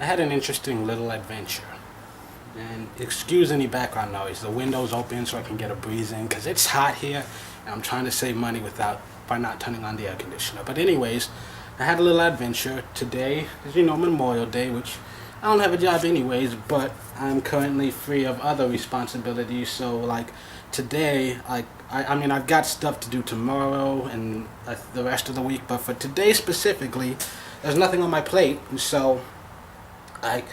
I had an interesting little adventure. And excuse any background noise. The window's open so I can get a breeze in because it's hot here and I'm trying to save money without by not turning on the air conditioner. But anyways, I had a little adventure. Today is, Memorial Day, which I don't have a job anyways, but I'm currently free of other responsibilities. So like today, I mean I've got stuff to do tomorrow and the rest of the week, but for today specifically, there's nothing on my plate. And so like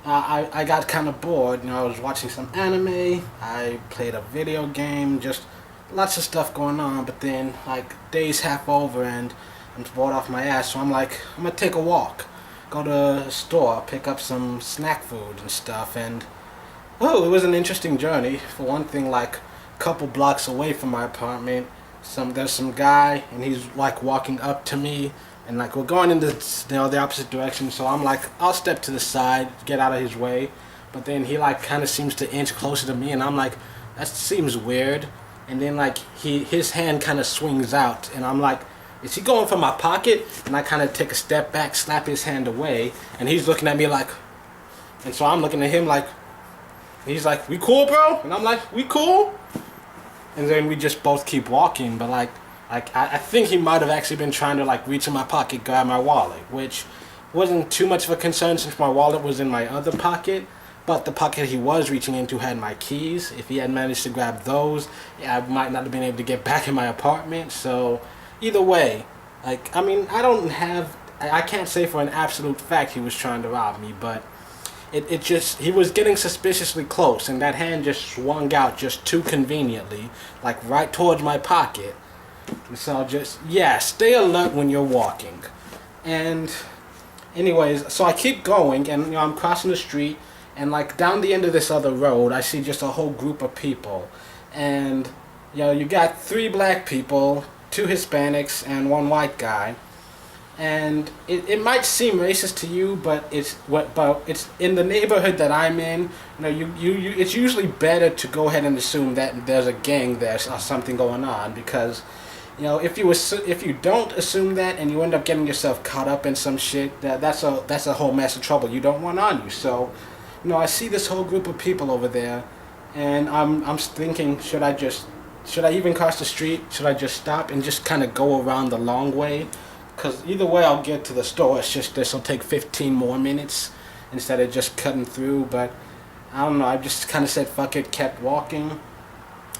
I got kind of bored. I was watching some anime. I played a video game. Just lots of stuff going on. But then, like, day's half over and I'm bored off my ass. So I'm like, I'm gonna take a walk, go to a store, pick up some snack food and stuff. And oh, it was an interesting journey. For one thing, like, a couple blocks away from my apartment, there's some guy and he's like walking up to me and like we're going in the opposite direction, so I'm like, I'll step to the side, get out of his way, but then he like kind of seems to inch closer to me and I'm like, that seems weird. And then like his hand kind of swings out and I'm like, is he going for my pocket? And I kind of take a step back, slap his hand away, and he's looking at me like, and so I'm looking at him like, he's like, we cool, bro? And I'm like, we cool? And then we just both keep walking, but I think he might have actually been trying to like reach in my pocket, grab my wallet, which wasn't too much of a concern since my wallet was in my other pocket. But the pocket he was reaching into had my keys. If he had managed to grab those, yeah, I might not have been able to get back in my apartment. So either way, like, I mean, I can't say for an absolute fact he was trying to rob me, but it just, he was getting suspiciously close and that hand just swung out just too conveniently, like right towards my pocket. So just, yeah, stay alert when you're walking. And anyways, so I keep going and I'm crossing the street and like down the end of this other road I see just a whole group of people. And you got 3 black people, 2 Hispanics and 1 white guy. And it might seem racist to you, but it's in the neighborhood that I'm in. It's usually better to go ahead and assume that there's a gang there or something going on, because if you don't assume that and you end up getting yourself caught up in some shit, that's a whole mess of trouble you don't want on you. So, I see this whole group of people over there, and I'm thinking, should I even cross the street? Should I just stop and just kind of go around the long way? Because either way I'll get to the store. It's just this will take 15 more minutes instead of just cutting through. But I don't know. I just kind of said fuck it, kept walking,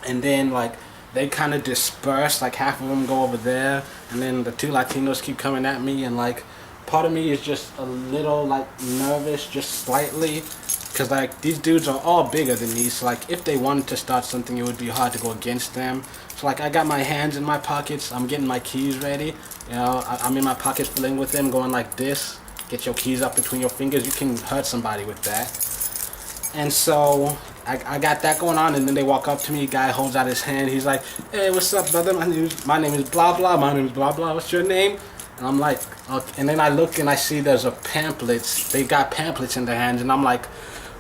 and then like they kind of disperse. Like half of them go over there, and then the 2 Latinos keep coming at me, and like part of me is just a little like nervous, just slightly, because like these dudes are all bigger than me. So like if they wanted to start something, it would be hard to go against them. So like I got my hands in my pockets, I'm getting my keys ready. I'm in my pockets filling with them, going like this. Get your keys up between your fingers. You can hurt somebody with that. And so I got that going on, and then they walk up to me. Guy holds out his hand. He's like, "Hey, what's up, brother? My name is blah blah. My name is blah blah. What's your name?" And I'm like, okay. And then I look and I see there's a pamphlets. They got pamphlets in their hands, and I'm like,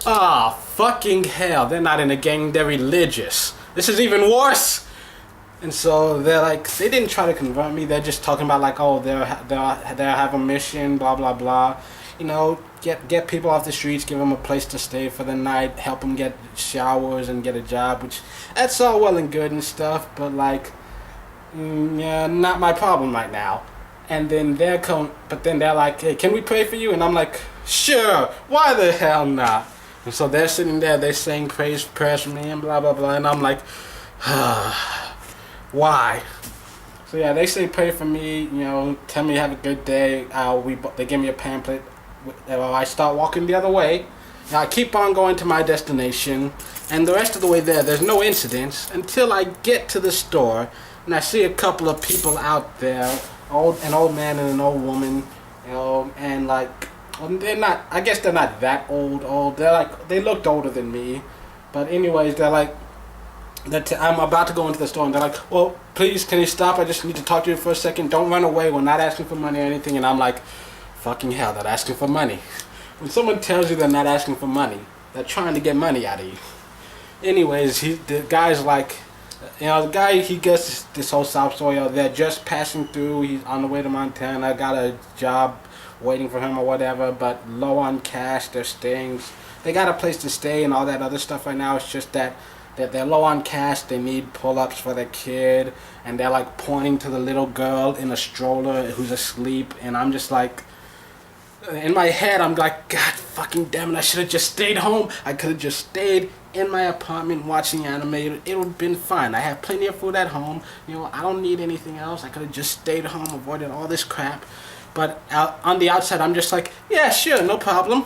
ah, fucking hell. They're not in a gang. They're religious. This is even worse. And so they're like, they didn't try to convert me. They're just talking about like, oh, they have a mission, blah blah blah. Get people off the streets, give them a place to stay for the night, help them get showers and get a job, which that's all well and good and stuff, but like, yeah, not my problem right now. And then but then they're like, hey, can we pray for you? And I'm like, sure, why the hell not? And so they're sitting there, they're saying prayers for me and blah blah blah, and I'm like, why? So yeah, they say pray for me, tell me have a good day. They give me a pamphlet. I start walking the other way. Now I keep on going to my destination, and the rest of the way there's no incidents until I get to the store, and I see a couple of people out there, an old man and an old woman, and like, they're not. I guess they're not that old. They're like, they looked older than me, but anyways, they're like. I'm about to go into the store and they're like, well, please, can you stop? I just need to talk to you for a second. Don't run away. We're not asking for money or anything. And I'm like, fucking hell, they're asking for money. When someone tells you they're not asking for money, they're trying to get money out of you. Anyways, the guy's like, the guy, he gets this whole sob story. They're just passing through. He's on the way to Montana. Got a job waiting for him or whatever, but low on cash. They're staying. They got a place to stay and all that other stuff right now. It's just that they're low on cash. They need pull-ups for their kid, and they're like pointing to the little girl in a stroller who's asleep, and I'm just like, in my head, I'm like, God fucking damn it, I should have just stayed home. I could have just stayed in my apartment watching anime. It would have been fine. I have plenty of food at home. You know, I don't need anything else. I could have just stayed home, avoided all this crap. But on the outside, I'm just like, yeah, sure, no problem.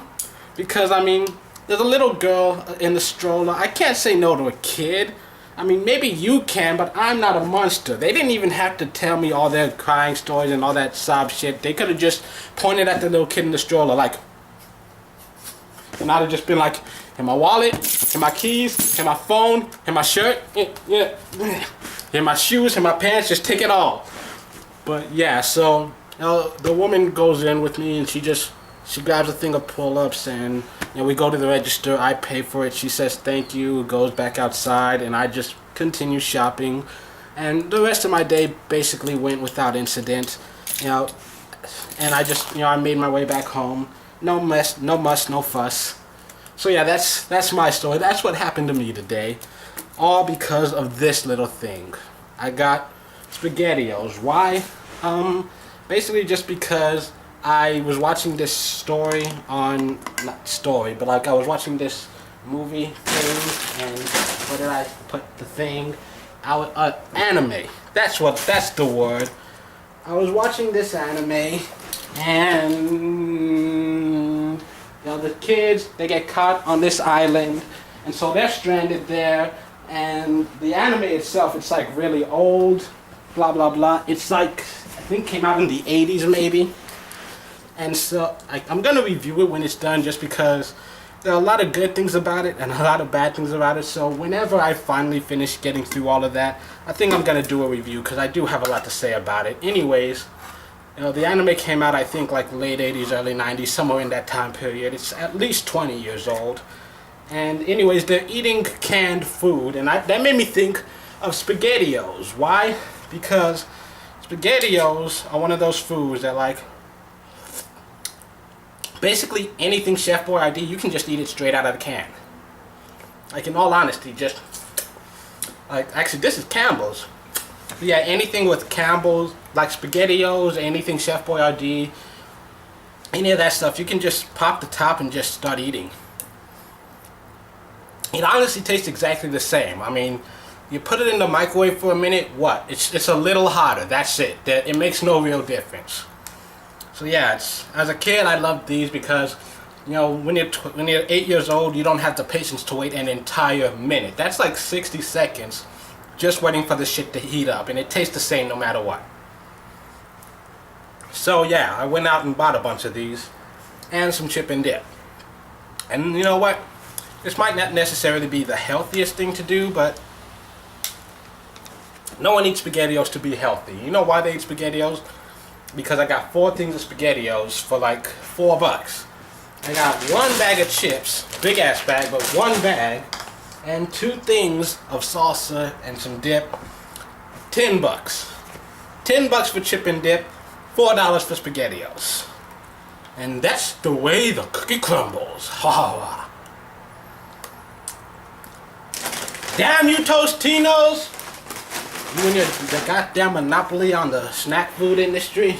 Because, I mean, there's a little girl in the stroller. I can't say no to a kid. I mean, maybe you can, but I'm not a monster. They didn't even have to tell me all their crying stories and all that sob shit. They could have just pointed at the little kid in the stroller, like, and I'd have just been like, here my wallet, here my keys, here my phone, here my shirt, here my shoes, here my pants, just take it all. But yeah, so the woman goes in with me and she grabs a thing of pull-ups, and we go to the register. I pay for it. She says thank you, goes back outside, and I just continue shopping. And the rest of my day basically went without incident. And I just I made my way back home. No mess, no muss, no fuss. So yeah, that's my story. That's what happened to me today, all because of this little thing. I got SpaghettiOs. Why? Basically just because I was watching this story on, not story, but like I was watching this movie thing, and where did I put the thing? Anime. That's the word. I was watching this anime, and the kids, they get caught on this island, and so they're stranded there, and the anime itself, it's like really old, blah blah blah. It's like, I think came out in the 80s maybe. And so I'm going to review it when it's done, just because there are a lot of good things about it and a lot of bad things about it. So whenever I finally finish getting through all of that, I think I'm going to do a review, because I do have a lot to say about it. Anyways, the anime came out, I think, like late 80s, early 90s, somewhere in that time period. It's at least 20 years old. And anyways, they're eating canned food, and that made me think of SpaghettiOs. Why? Because SpaghettiOs are one of those foods that, like, basically anything Chef Boyardee, you can just eat it straight out of the can. Like, in all honesty, just, like, actually this is Campbell's. But yeah, anything with Campbell's, like SpaghettiOs, anything Chef Boyardee, any of that stuff, you can just pop the top and just start eating. It honestly tastes exactly the same. I mean, you put it in the microwave for a minute, what? It's a little hotter, that's it. It makes no real difference. So yeah, as a kid, I loved these because, when you're 8 years old, you don't have the patience to wait an entire minute. That's like 60 seconds just waiting for the shit to heat up, and it tastes the same no matter what. So yeah, I went out and bought a bunch of these and some chip and dip. And you know what? This might not necessarily be the healthiest thing to do, but no one eats SpaghettiOs to be healthy. You know why they eat SpaghettiOs? Because I got 4 things of SpaghettiOs for like $4. I got 1 bag of chips, big ass bag, but 1 bag, and 2 things of salsa and some dip. $10. $10 for chip and dip, $4 for SpaghettiOs. And that's the way the cookie crumbles. Ha ha. Damn you, Tostinos! You and your goddamn monopoly on the snack food industry.